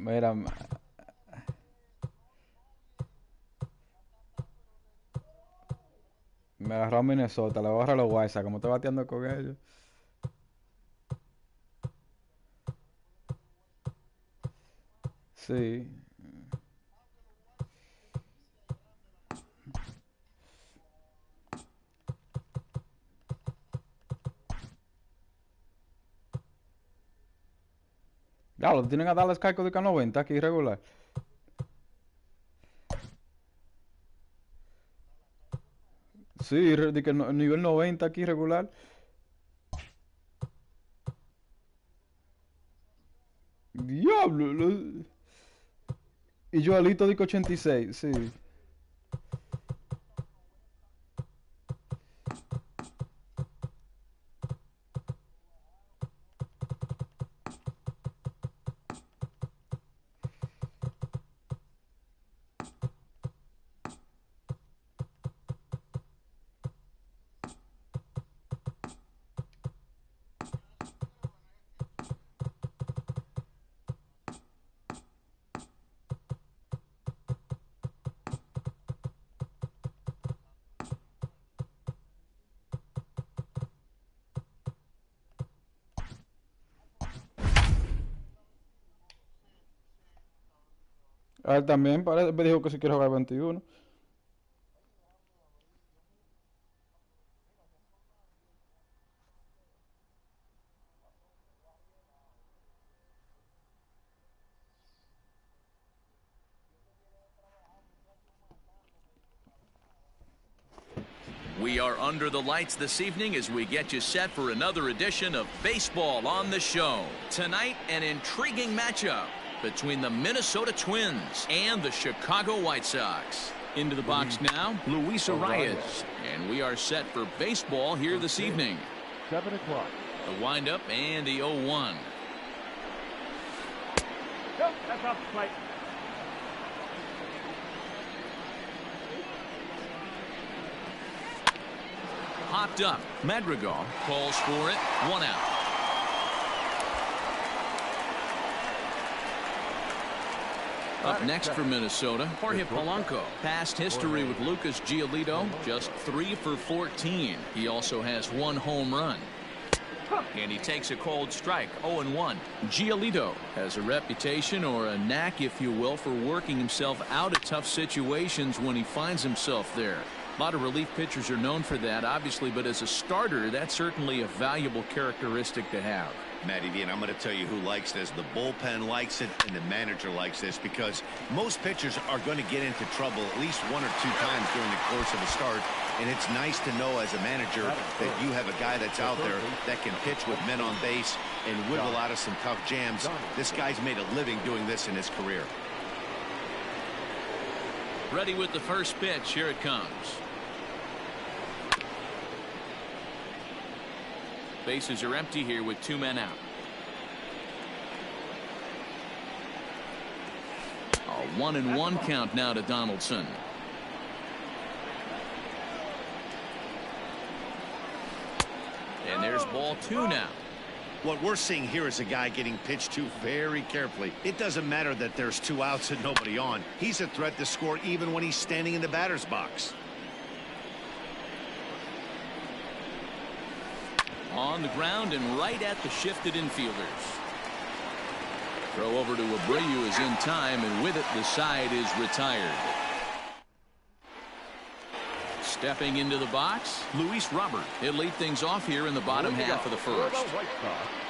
Mira, me agarró a Minnesota, le voy a agarrar a los White Sox, como estoy bateando con ellos. Sí. Ya, lo tienen a Dallas Cowboys de 90 aquí regular. Sí, de que nivel 90 aquí regular. Diablo. Y yo alito de que 86, sí. A él también parece, me dijo que si quiere jugar 21. We are under the lights this evening as we get you set for another edition of Baseball on the Show. Tonight, an intriguing matchup between the Minnesota Twins and the Chicago White Sox. Into the box now, Luis Arias. And we are set for baseball here this evening. 7 o'clock. The windup and the 0-1. Nope, that's off the plate. Popped up. Madrigal calls for it. 1 out. Up next for Minnesota, Jorge Polanco. Past history with Lucas Giolito, just 3 for 14. He also has 1 home run. And he takes a cold strike, 0-1. Giolito has a reputation, or a knack, if you will, for working himself out of tough situations when he finds himself there. A lot of relief pitchers are known for that, obviously, but as a starter, that's certainly a valuable characteristic to have. Matty V, and I'm going to tell you who likes this. The bullpen likes it, and the manager likes this, because most pitchers are going to get into trouble at least 1 or 2 times during the course of a start, and it's nice to know as a manager that you have a guy that's out there that can pitch with men on base and wiggle out of some tough jams. This guy's made a living doing this in his career. Ready with the first pitch. Here it comes. Bases are empty here with 2 men out. A 1-1 count now to Donaldson. And there's ball 2 now. What we're seeing here is a guy getting pitched to very carefully. It doesn't matter that there's 2 outs and nobody on. He's a threat to score even when he's standing in the batter's box. On the ground and right at the shifted infielders. Throw over to Abreu is in time, and with it the side is retired. Stepping into the box, Luis Robert. He'll lead things off here in the bottom half of the first.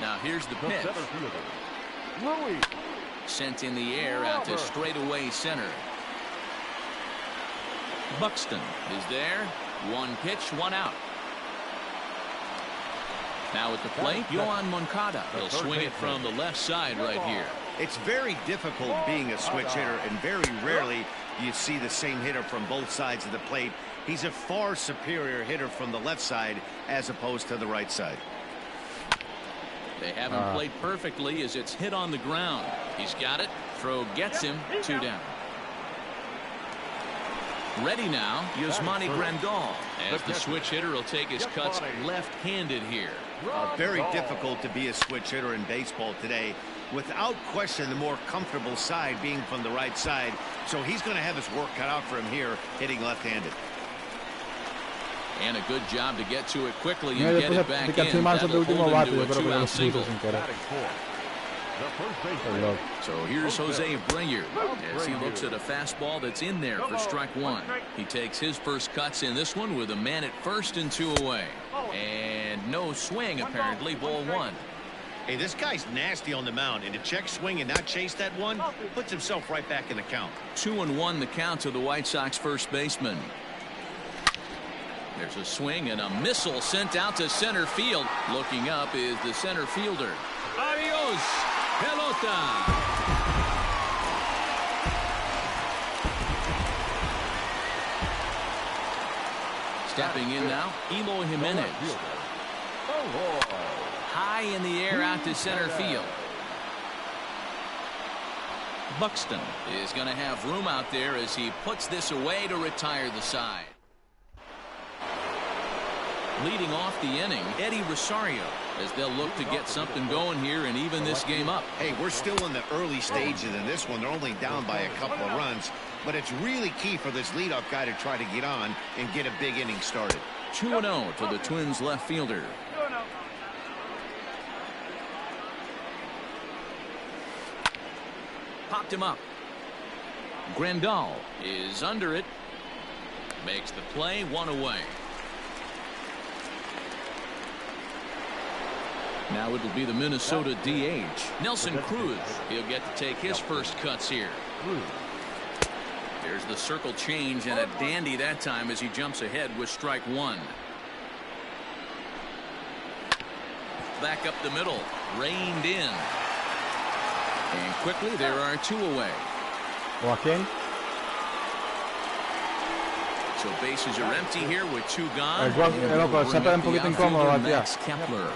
Now here's the pitch. Sent in the air out to straightaway center. Buxton is there. 1 pitch, 1 out. Now at the plate, Yohan Moncada. He'll swing it from the left side right here. It's very difficult being a switch hitter, and very rarely do you see the same hitter from both sides of the plate. He's a far superior hitter from the left side as opposed to the right side. They haven't played perfectly as it's hit on the ground. He's got it. Throw gets him. 2 down. Ready now, Yasmani Grandal, as the switch hitter will take his cuts left-handed here. Very difficult to be a switch hitter in baseball today. without question the more comfortable side being from the right side. So he's going to have his work cut out for him here hitting left-handed. And a good job to get to it quickly Mira, and get después it back de que in. encima That'll de último hold bate, him yo to a creo que lo two-out puso single. sin querer. Batting fourth, the first baseman. Perdón. So here's Jose Abreu as he looks at a fastball that's in there for strike one. He takes his first cuts in this one with a man at first and 2 away. And no swing apparently, ball one. Hey, this guy's nasty on the mound, and to check swing and not chase that one puts himself right back in the count. 2-1 the count to the White Sox first baseman. There's a swing and a missile sent out to center field. Looking up is the center fielder. Adios, pelota. Stepping in now, Eloy Jimenez. High in the air out to center field. Buxton is going to have room out there as he puts this away to retire the side. Leading off the inning, Eddie Rosario, as they'll look to get something going here and even this game up. Hey, we're still in the early stages in this one. They're only down by a couple of runs, but it's really key for this leadoff guy to try to get on and get a big inning started. 2-0 to the Twins left fielder. Popped him up. Grandal is under it. Makes the play, 1 away. Now it'll be the Minnesota DH, Nelson Cruz. He'll get to take his first cuts here. There's the circle change and a dandy that time as he jumps ahead with strike one. Back up the middle, reined in. And quickly there are 2 away. Joaquin. So bases are empty here with 2 gone. El loco, se está un poquito incómodo batear. Kepler.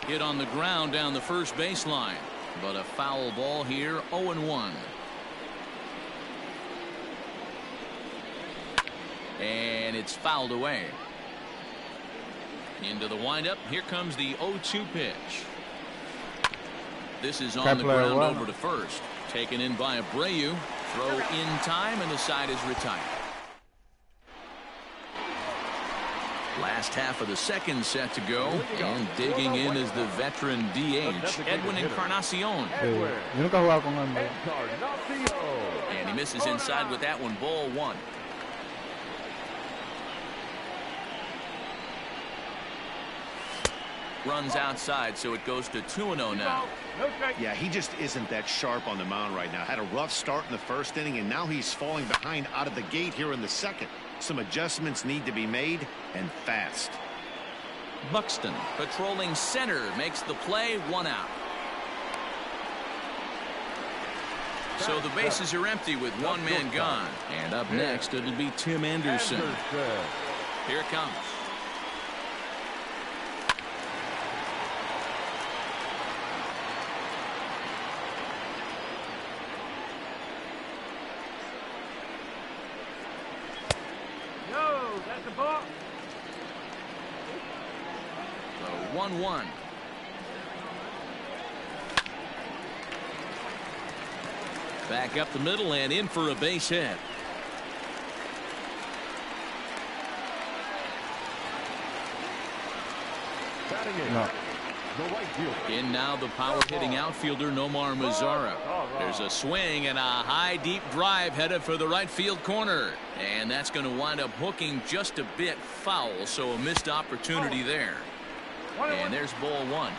Hit on the ground down the first baseline, but a foul ball here, 0-1. And it's fouled away. Into the windup. Here comes the 0-2 pitch. This is on the ground over to first. Taken in by Abreu. Throw in time, and the side is retired. Last half of the second set to go, and digging in is the veteran DH, Edwin Encarnacion. Yo nunca he jugado con él. And he misses inside with that one, ball one. Runs outside, so it goes to 2-0 now. Yeah, he just isn't that sharp on the mound right now. Had a rough start in the first inning, and now he's falling behind out of the gate here in the second. Some adjustments need to be made, and fast. Buxton patrolling center makes the play, 1 out. So the bases are empty with 1 man gone. And up next it'll be Tim Anderson. Here it comes. That's the ball. So 1-1. Back up the middle and in for a base hit. No. In now the power hitting outfielder Nomar Mazara. There's a swing and a high deep drive headed for the right field corner, and that's going to wind up hooking just a bit foul, so a missed opportunity there. And there's ball one.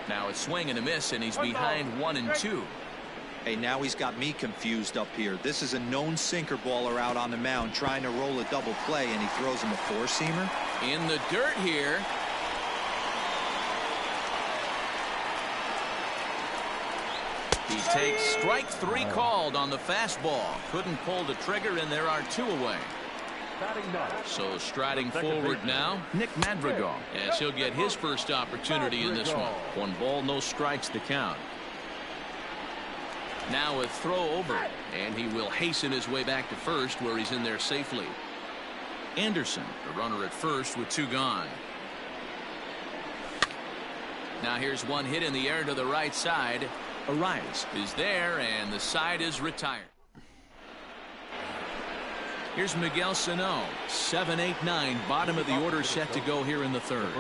Now it's swing and a miss, and he's behind 1-2. Hey, now he's got me confused up here. This is a known sinker baller out on the mound trying to roll a double play, and he throws him a four-seamer. In the dirt here. He takes strike 3 called on the fastball. Couldn't pull the trigger, and there are 2 away. So striding forward now, Nick Madrigal, as he'll get his first opportunity in this one. 1 ball, no strikes the count. Now a throw over, and he will hasten his way back to first, where he's in there safely. Anderson, the runner at first with 2 gone. Now here's one hit in the air to the right side. Arias is there, and the side is retired. Here's Miguel Sano. 7, 8, 9. Bottom of the order set to go here in the third.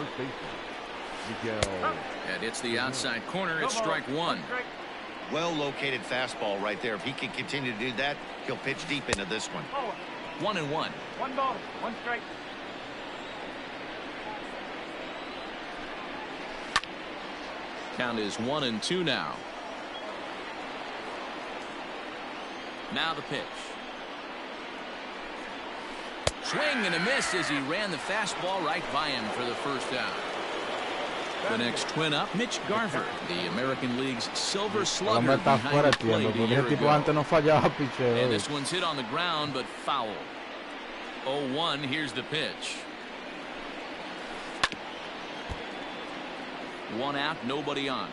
And it's the outside corner. It's strike one. Well located fastball right there. If he can continue to do that, he'll pitch deep into this one. 1-1. 1 ball, 1 strike. Count is 1-2 now. Now the pitch. Swing and a miss as he ran the fastball right by him for the first out. The next twin up, Mitch Garver, the American League's silver slugger behind the plate a year ago. And this one's hit on the ground, but foul. 0-1, here's the pitch. 1 out, nobody on.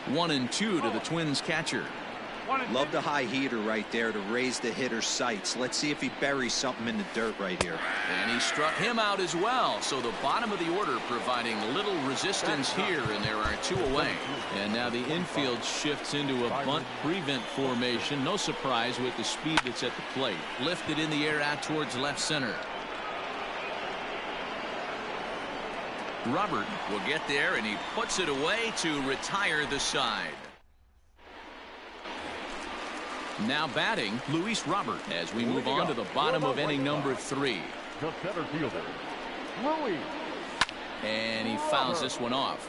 1-2 to the Twins catcher. Love the high heater right there to raise the hitter's sights. Let's see if he buries something in the dirt right here. And he struck him out as well. So the bottom of the order providing little resistance here, and there are 2 away. And now the infield shifts into a bunt prevent formation. No surprise with the speed that's at the plate. Lifted in the air out towards left center. Robert will get there, and he puts it away to retire the side. Now batting, Luis Robert, as we move on to the bottom of inning number 3. The center fielder, Luis. And he fouls this one off.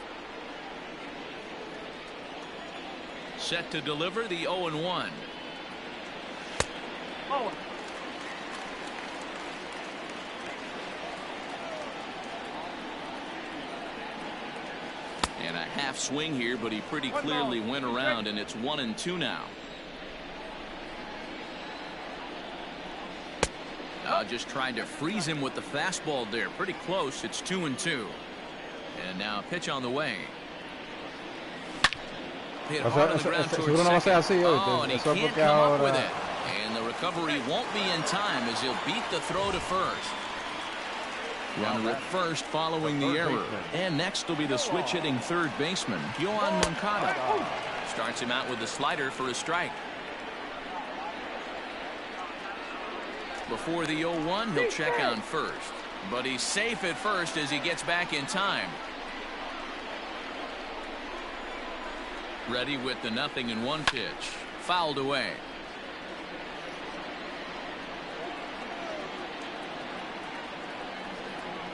Set to deliver the 0-1. And a half swing here, but he pretty clearly went around, and it's 1-2 now. Just trying to freeze him with the fastball there. Pretty close. It's 2-2. And now a pitch on the way. Hit hard on the ground towards second. Oh, and he can't come up with it. And the recovery won't be in time as he'll beat the throw to first. Runner at first following the error. And next will be the switch hitting third baseman, Yohan Moncada. Starts him out with the slider for a strike. Before the 0-1, he'll check on first. But he's safe at first as he gets back in time. Ready with the 0-1 pitch. Fouled away.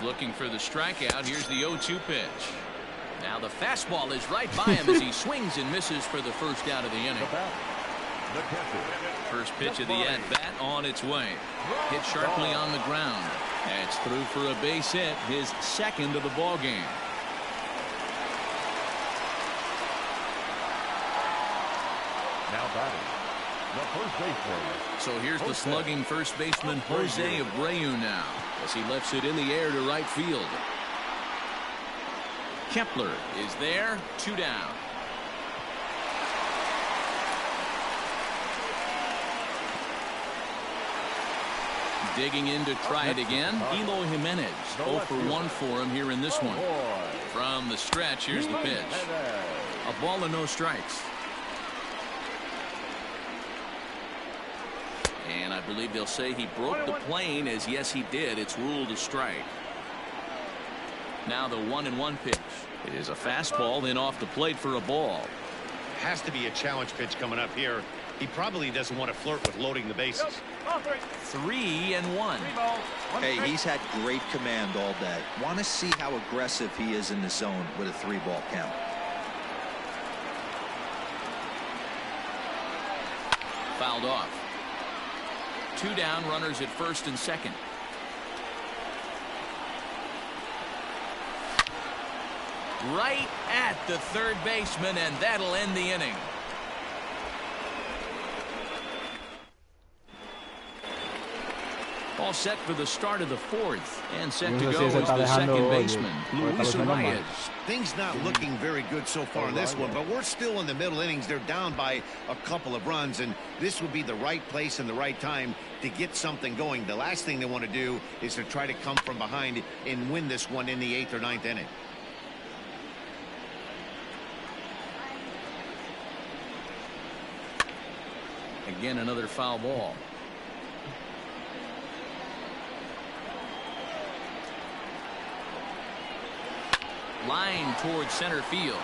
Looking for the strikeout. Here's the 0-2 pitch. Now the fastball is right by him as he swings and misses for the first out of the inning. First pitch of the at-bat on its way. Hit sharply on the ground. That's through for a base hit, his second of the ball game. Now batting, the first baseman. So here's the slugging first baseman Jose Abreu now as he lifts it in the air to right field. Kepler is there, 2 down. Digging in to try it again. Eloy Jimenez, 0 for 1 for him here in this one. From the stretch, here's the pitch. A ball and no strikes. And I believe they'll say he broke the plane, as yes he did. It's ruled a strike. Now the 1-1 pitch. It is a fastball, then off the plate for a ball. Has to be a challenge pitch coming up here. He probably doesn't want to flirt with loading the bases. 3-1. Hey, he's had great command all day. Want to see how aggressive he is in the zone with a 3-ball count. Fouled off. 2 down, runners at first and second. Right at the third baseman, and that'll end the inning. All set for the start of the fourth, and set Yo to no go sé si se is está the dejando second hoy, baseman, porque está Luis luciendo mal. Arias. Things not looking very good so far in this one, but we're still in the middle innings. They're down by a couple of runs, and this would be the right place and the right time to get something going. The last thing they want to do is to try to come from behind and win this one in the 8th or 9th inning. Again, another foul ball. Line towards center field.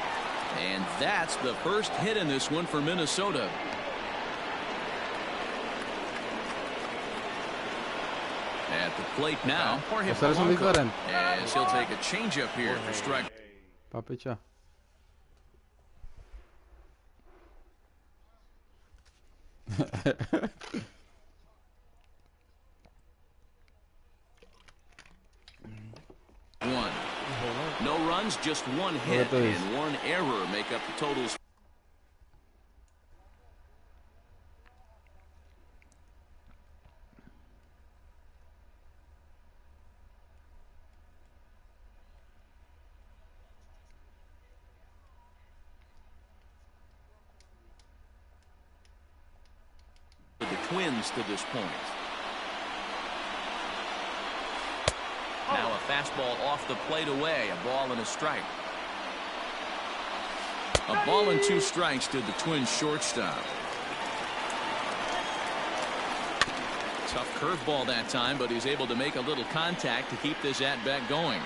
And that's the first hit in this one for Minnesota. At the plate now, Jorge Polanco, as he'll take a changeup here for strike. Papicha. One. No runs, just one hit and one error make up the totals. The Twins to this point. Now a fastball off the plate away, a ball and a strike. A ball and 2 strikes to the Twins shortstop. Tough curveball that time, but he's able to make a little contact to keep this at-bat going.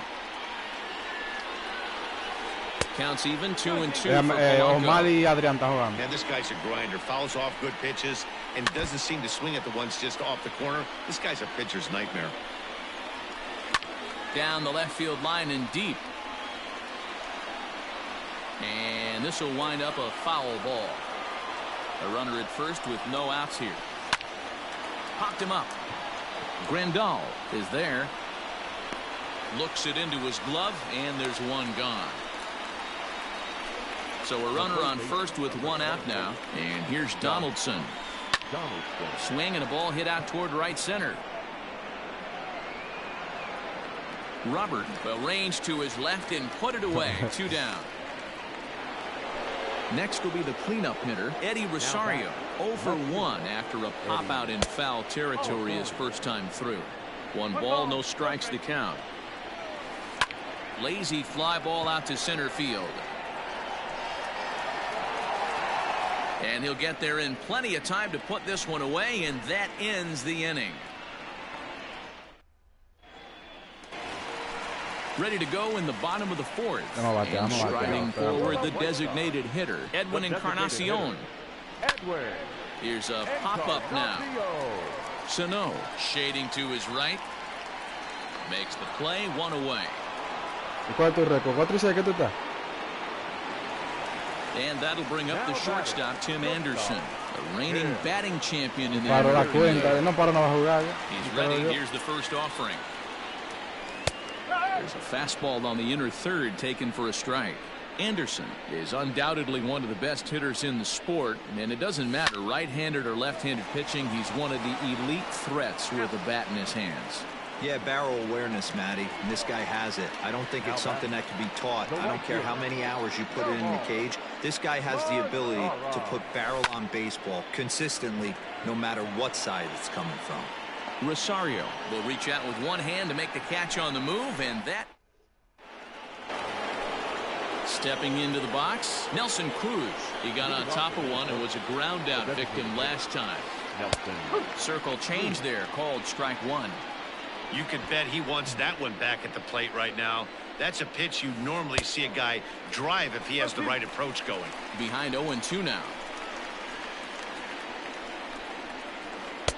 Counts even 2-2 for Polanco. And this guy's a grinder. Fouls off good pitches and doesn't seem to swing at the ones just off the corner. This guy's a pitcher's nightmare. Down the left field line and deep. And this will wind up a foul ball. A runner at first with no outs here. Popped him up. Grandal is there. Looks it into his glove, and there's one gone. So a runner on first with 1 out now. And here's Donaldson. Swing and a ball hit out toward right center. Robert arranged to his left and put it away. 2 down. Next will be the cleanup hitter, Eddie Rosario. 0 for 1 after a pop out in foul territory his first time through. 1 ball, no strikes to count. Lazy fly ball out to center field. And he'll get there in plenty of time to put this one away, and that ends the inning. Ready to go in the bottom of the 4th. And striding forward, the designated hitter, Edwin Encarnacion. Here's a pop-up now. Sano shading to his right. Makes the play, 1 away. And that'll bring up the shortstop, Tim Anderson, the reigning batting champion in the NBA. He's ready. Here's the first offering. There's a fastball on the inner third taken for a strike. Anderson is undoubtedly one of the best hitters in the sport, and it doesn't matter right-handed or left-handed pitching. He's one of the elite threats with a bat in his hands. Yeah, barrel awareness, Matty, and this guy has it. I don't think it's something that can be taught. I don't care how many hours you put it in the cage. This guy has the ability to put barrel on baseball consistently, no matter what side it's coming from. Rosario will reach out with 1 hand to make the catch on the move, and that. Stepping into the box, Nelson Cruz. He got on top of one and was a ground out victim last time. Circle change there, called strike 1. You could bet he wants that one back at the plate right now. That's a pitch you normally see a guy drive if he has the right approach going. Behind 0-2 now.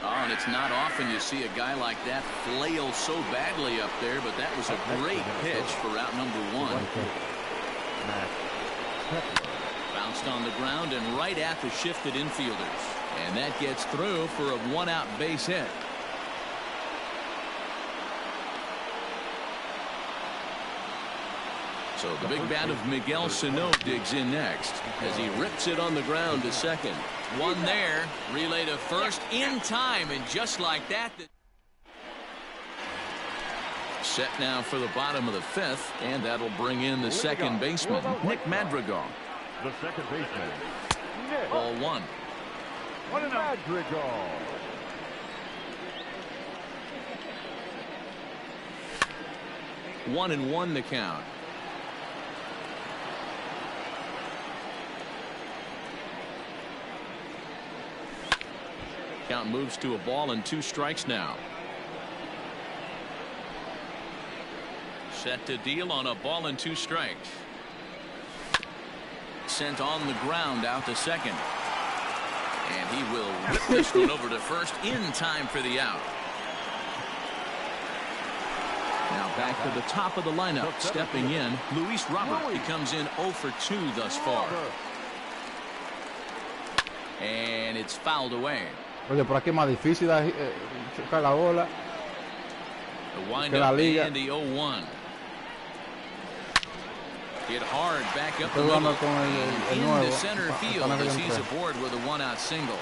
Oh, and it's not often you see a guy like that flail so badly up there, but that was a great pitch for out number 1. Bounced on the ground and right at the shifted infielders. And that gets through for a 1-out base hit. So the big bat of Miguel Sano digs in next as he rips it on the ground to second. 1 there, relay to first in time, and just like that. Set now for the bottom of the fifth, and that'll bring in the second baseman, Nick Madrigal. The second baseman, Ball one. Madrigal. 1-1 the count. Count moves to a ball and 2 strikes now. Set to deal on a ball and 2 strikes. Sent on the ground out to second. And he will whip this one over to first in time for the out. Now back to the top of the lineup. Stepping in, Luis Robert. He comes in 0 for 2 thus far. And it's fouled away. Oye, por aquí es más difícil chocar la bola. The windup and the 0-1. Hit hard back up the middle into center field as he's aboard with a 1-out single.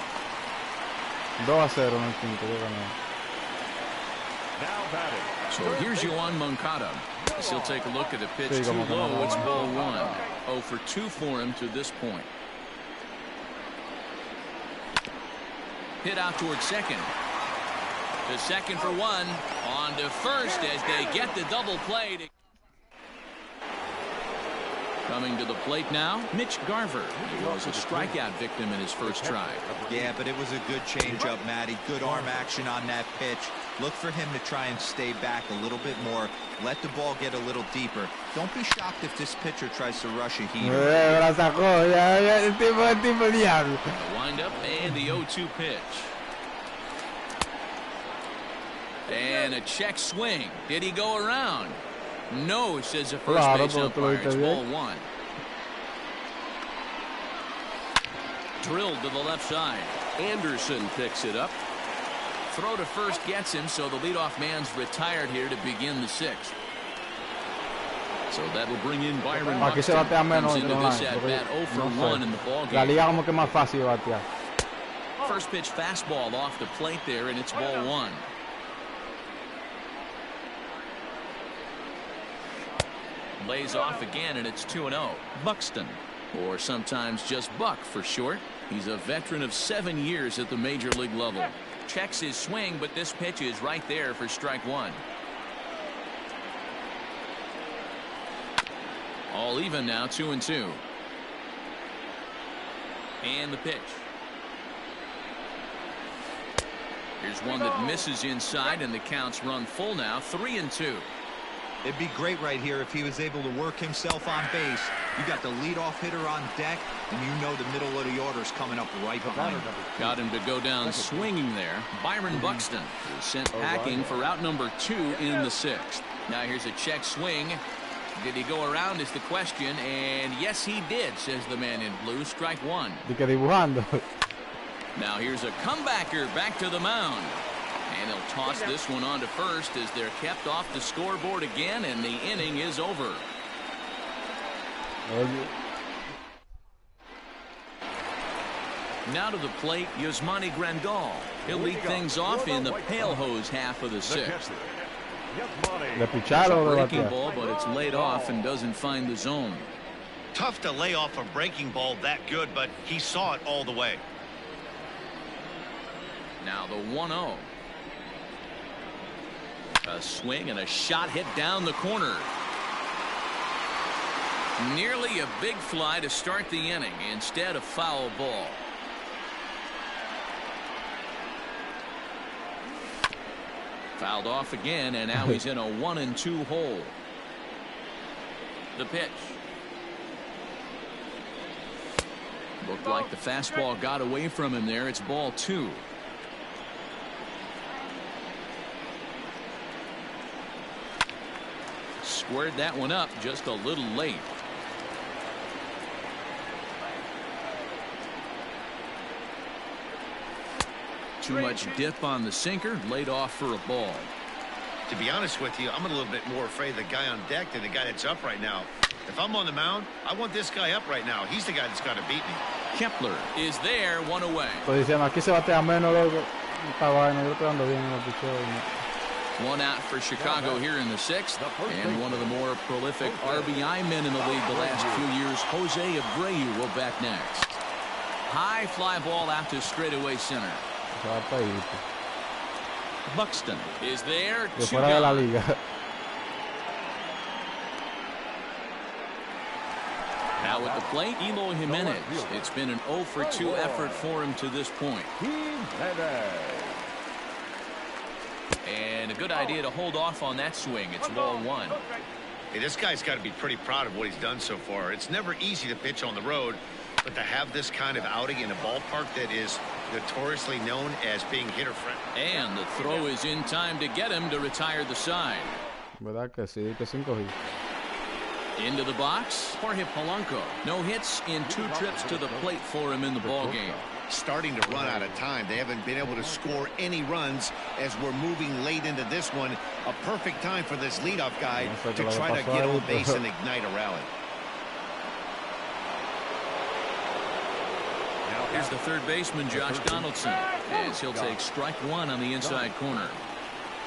2-0 en el quinto. So here's Yoan Moncada. As he'll take a look at the pitch too low. It's ball 1. 0 for 2 for him to this point. Hit out towards second. To second for 1. On to first as they get the double play. Coming to the plate now, Mitch Garver. He was a strikeout victim in his first try. Yeah, but it was a good changeup, Matty. Good arm action on that pitch. Look for him to try and stay back a little bit more. Let the ball get a little deeper. Don't be shocked if this pitcher tries to rush a heater. The windup and the 0-2 pitch. And a check swing. Did he go around? No, says the first base umpire. It's ball 1. Drilled to the left side. Anderson picks it up. Throw to first gets him, so the leadoff man's retired here to begin the 6th. So that'll bring in Byron Buxton. Comes into this at-bat 0 for 1 in the ballgame. First pitch fastball off the plate there, and it's ball 1. Lays off again, and it's 2-0. Buxton, or sometimes just Buck for short. He's a veteran of 7 years at the major league level. Checks his swing, but this pitch is right there for strike 1. All even now, 2-2. And the pitch. Here's one that misses inside, and the count's run full now, 3-2. It'd be great right here if he was able to work himself on base. You got the leadoff hitter on deck, and you know the middle of the order's coming up right behind him. Got him to go down swinging there. Byron Buxton is sent packing for out number 2 in the 6th. Now here's a check swing. Did he go around is the question, and yes he did, says the man in blue. Strike 1. Now here's a comebacker back to the mound. And he'll toss this one on to first as they're kept off the scoreboard again, and the inning is over. Now to the plate, Yasmani Grandal. He'll lead things off in the pale hose half of the 6th. Breaking ball, but it's laid off and doesn't find the zone. Tough to lay off a breaking ball that good, but he saw it all the way. Now the 1-0. A swing and a shot hit down the corner. Nearly a big fly to start the inning. Instead, a foul ball. Fouled off again, and now he's in a 1-2 hole. The pitch. Looked like the fastball got away from him there. It's ball 2. Squared that one up just a little late. Too much dip on the sinker, laid off for a ball. To be honest with you, I'm a little bit more afraid of the guy on deck than the guy that's up right now. If I'm on the mound, I want this guy up right now. He's the guy that's got to beat me. Kepler is there, 1 away. One out for Chicago here in the 6th, and one of the more prolific RBI men in the league the last few years, Jose Abreu, will bat next. High fly ball out to straightaway center. Buxton is there. Two gone. Now at the plate, Eloy Jimenez. It's been an 0 for 2 effort for him to this point. And a good idea to hold off on that swing. It's ball 1. Hey, this guy's got to be pretty proud of what he's done so far. It's never easy to pitch on the road, but to have this kind of outing in a ballpark that is notoriously known as being hitter-friendly. And the throw is in time to get him to retire the side. Into the box, Jorge Polanco. No hits in 2 trips to the plate for him in the ballgame. Starting to run out of time. They haven't been able to score any runs as we're moving late into this one. A perfect time for this leadoff guy to try to get on base and ignite a rally. Here's the third baseman, Josh Donaldson, as he'll take strike 1 on the inside corner.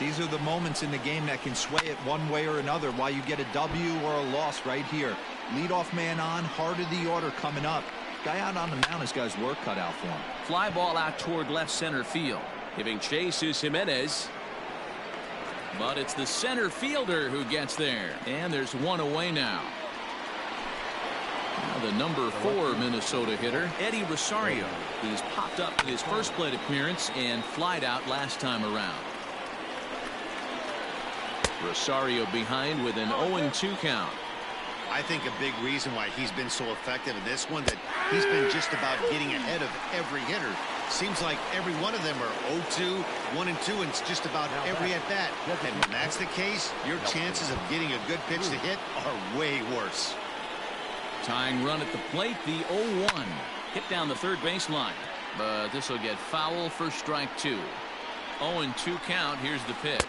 These are the moments in the game that can sway it one way or another, while you get a W or a loss right here. Leadoff man on, heart of the order coming up. Guy out on the mound has got his work cut out for him. Fly ball out toward left center field. Giving chase is Jimenez. But it's the center fielder who gets there. And there's one away now. Now the number 4 Minnesota hitter, Eddie Rosario. He's popped up in his first plate appearance and flied out last time around. Rosario behind with an 0-2 count. I think a big reason why he's been so effective in this one, that he's been just about getting ahead of every hitter. Seems like every one of them are 0-2, 1-2, and it's just about every at bat. And when that's the case, your chances of getting a good pitch to hit are way worse. Tying run at the plate, the 0-1. Hit down the third baseline, but this will get foul for strike 2. 0-2 count. Here's the pitch.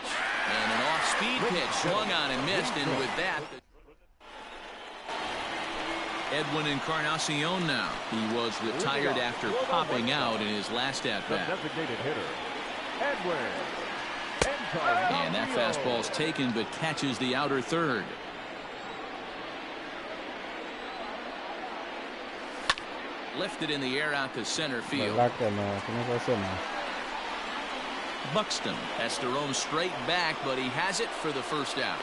And an off-speed pitch swung on and missed, and with that, Edwin Encarnacion now. He was retired after popping out in his last at-bat. And that fastball's taken but catches the outer third. Lifted in the air out to center field. Buxton has to roam straight back, but he has it for the first out.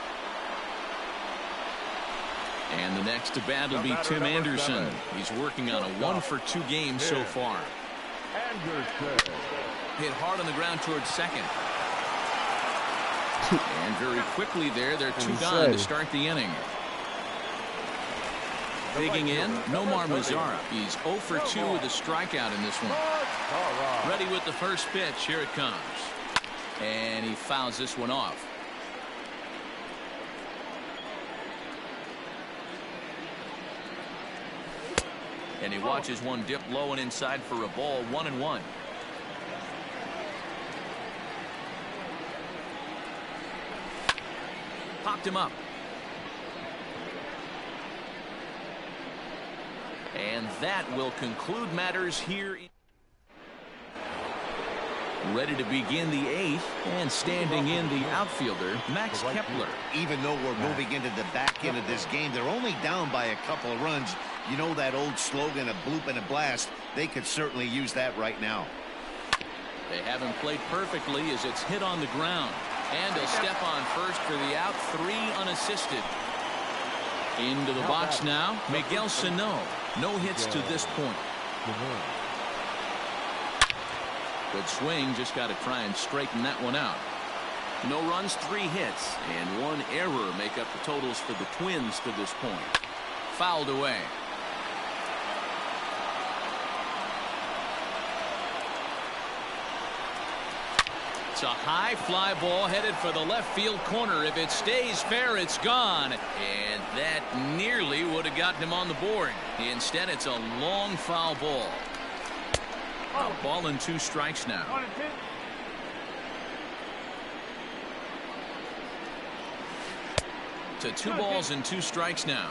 And the next to bat will be Tim Anderson. He's working on a 1 for 2 game so far. Hit hard on the ground towards second. And very quickly there, they're 2 gone to start the inning. Digging in, Nomar Mazara. He's 0 for 2 with a strikeout in this one. Ready with the first pitch. Here it comes. And he fouls this one off. And he watches one dip low and inside for a ball. 1-1. Popped him up. And that will conclude matters here. Ready to begin the 8th, and standing in the outfielder, Max Kepler. Even though we're moving into the back end of this game, they're only down by a couple of runs. You know that old slogan, a bloop and a blast. They could certainly use that right now. They haven't played perfectly as it's hit on the ground. And he'll step on first for the out, 3 unassisted. Into the box now, Miguel Sano. No hits to this point. Good swing, just got to try and straighten that one out. No runs, 3 hits, and 1 error make up the totals for the Twins to this point. Fouled away. It's a high fly ball headed for the left field corner. If it stays fair, it's gone. And that nearly would have gotten him on the board. Instead, it's a long foul ball. Ball and 2 strikes now. To 2 balls and 2 strikes now.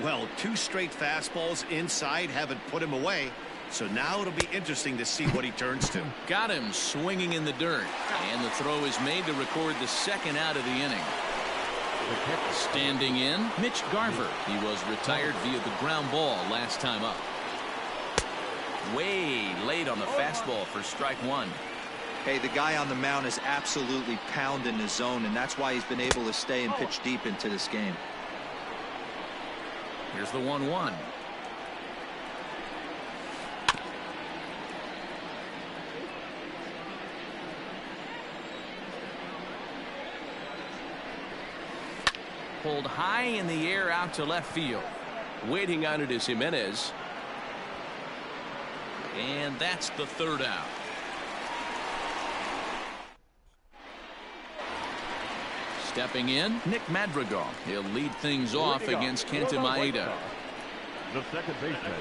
Well, 2 straight fastballs inside haven't put him away. So now it'll be interesting to see what he turns to. Got him swinging in the dirt. And the throw is made to record the second out of the inning. Standing in, Mitch Garver. He was retired via the ground ball last time up. Way late on the fastball for strike one. Hey, the guy on the mound is absolutely pounding the zone, and that's why he's been able to stay and pitch deep into this game. Here's the 1-1. Pulled high in the air out to left field. Waiting on it is Jimenez. And that's the third out. Stepping in, Nick Madrigal. He'll lead things off against Kenta Maeda. The second baseman.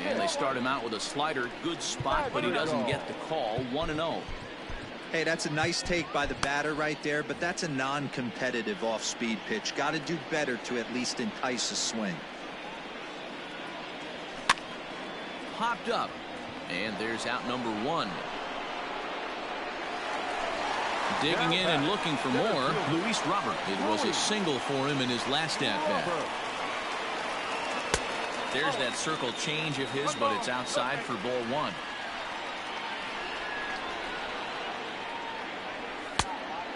And they start him out with a slider. Good spot, but he doesn't get the call. 1-0. Hey, that's a nice take by the batter right there, but that's a non-competitive off-speed pitch. Got to do better to at least entice a swing. Popped up. And there's out number one. Digging in and looking for more, Luis Robert. It was a single for him in his last at-bat. There's that circle change of his, but it's outside for ball one.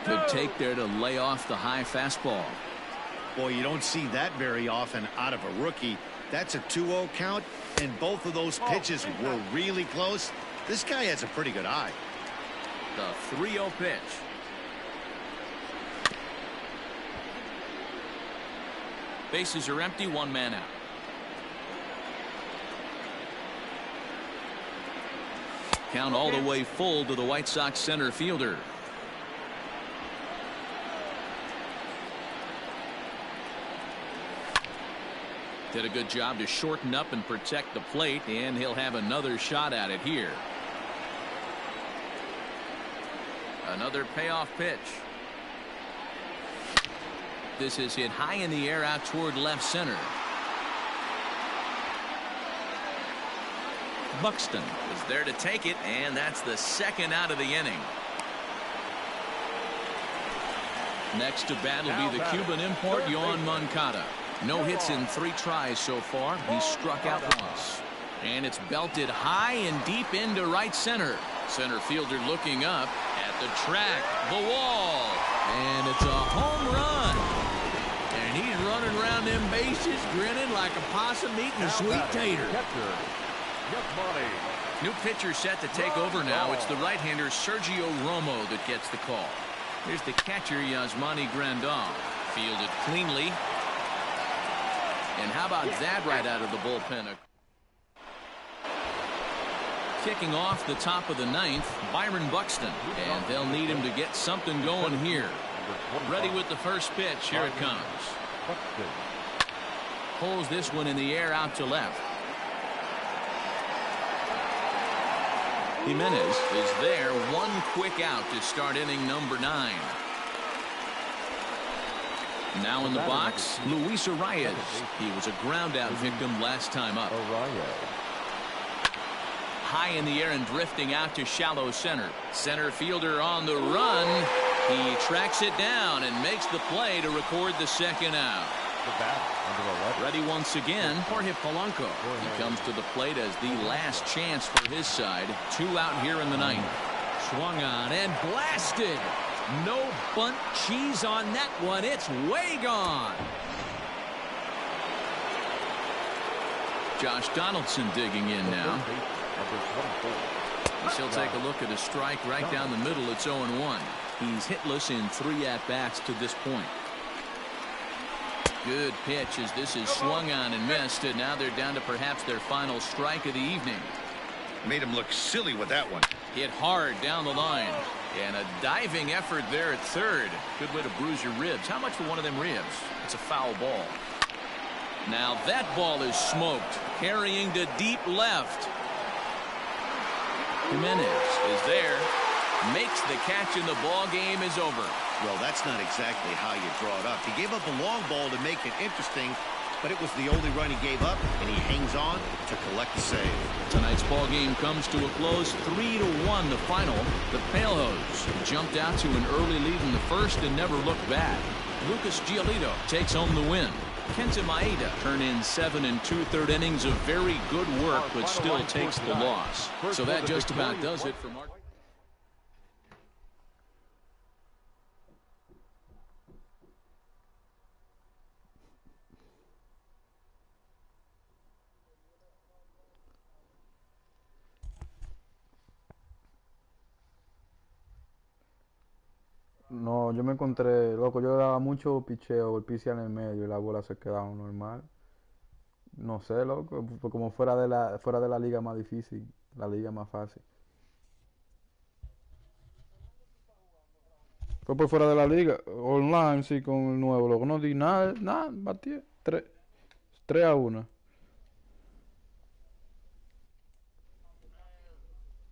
Good take there to lay off the high fastball. Boy, you don't see that very often out of a rookie. That's a 2-0 count, and both of those pitches were really close. This guy has a pretty good eye. The 3-0 pitch. Bases are empty, one man out. Count all the way full to the White Sox center fielder. Did a good job to shorten up and protect the plate, and he'll have another shot at it here. Another payoff pitch. This is hit high in the air out toward left center. Buxton is there to take it, and that's the second out of the inning. Next to bat will be the Cuban import, Yoan Moncada. No hits in 3 tries so far. He struck out once. And it's belted high and deep into right center. Center fielder looking up at the track, the wall. And it's a home run. And he's running around them bases grinning like a possum eating a sweet tater. New pitcher set to take over now. It's the right-hander Sergio Romo that gets the call. Here's the catcher Yasmani Grandal. Fielded cleanly. And how about that right out of the bullpen? Kicking off the top of the 9th, Byron Buxton. And they'll need him to get something going here. Ready with the first pitch. Here it comes. Pulls this one in the air out to left. Jimenez is there. One quick out to start inning number 9. Now in the box, Luis Arias. He was a ground out victim last time up. High in the air and drifting out to shallow center. Center fielder on the run. He tracks it down and makes the play to record the second out. Ready once again, Jorge Polanco. He comes to the plate as the last chance for his side. 2 out here in the 9th. Swung on and blasted. No bunt cheese on that one. It's way gone. Josh Donaldson digging in now. He'll take a look at a strike right down the middle. It's 0-1. He's hitless in 3 at-bats to this point. Good pitch as this is swung on and missed, and now they're down to perhaps their final strike of the evening. Made him look silly with that one. Hit hard down the line. And a diving effort there at third. Good way to bruise your ribs. How much for one of them ribs? It's a foul ball. Now that ball is smoked. Carrying to deep left. Jimenez is there. Makes the catch, and the ball game is over. Well, that's not exactly how you draw it up. He gave up a long ball to make it interesting, but it was the only run he gave up, and he hangs on to collect the save. Tonight's ball game comes to a close, 3-1 the final. The Palehose jumped out to an early lead in the first and never looked back. Lucas Giolito takes home the win. Kenta Maeda turned in 7 2/3 innings of very good work, but still takes the loss. So that just about does it for Mark. No, yo me encontré, loco, yo daba mucho picheo, golpicia en el medio y la bola se quedaba normal. No sé, loco, fue como fuera de la liga más difícil, la liga más fácil. Fue por fuera de la liga, online, sí, con el nuevo, loco, no di nada, batí 3-1.